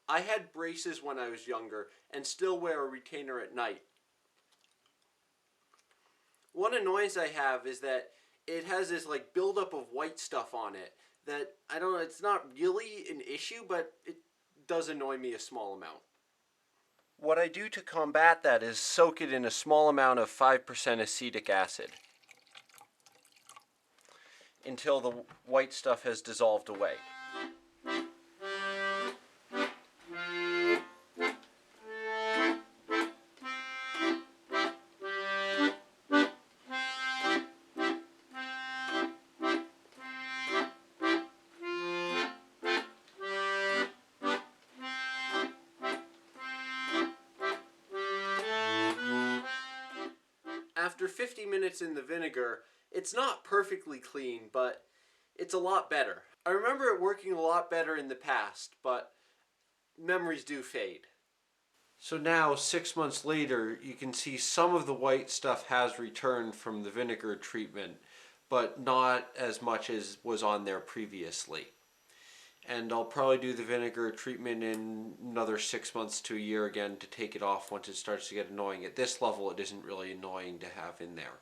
I had braces when I was younger and still wear a retainer at night. One annoyance I have is that it has this like buildup of white stuff on it that I don't know, it's not really an issue, but it does annoy me a small amount. What I do to combat that is soak it in a small amount of 5% acetic acid until the white stuff has dissolved away. After 50 minutes in the vinegar, it's not perfectly clean, but it's a lot better. I remember it working a lot better in the past, but memories do fade. So now, 6 months later, you can see some of the white stuff has returned from the vinegar treatment, but not as much as was on there previously. And I'll probably do the vinegar treatment in another 6 months to a year again to take it off once it starts to get annoying. At this level, it isn't really annoying to have in there.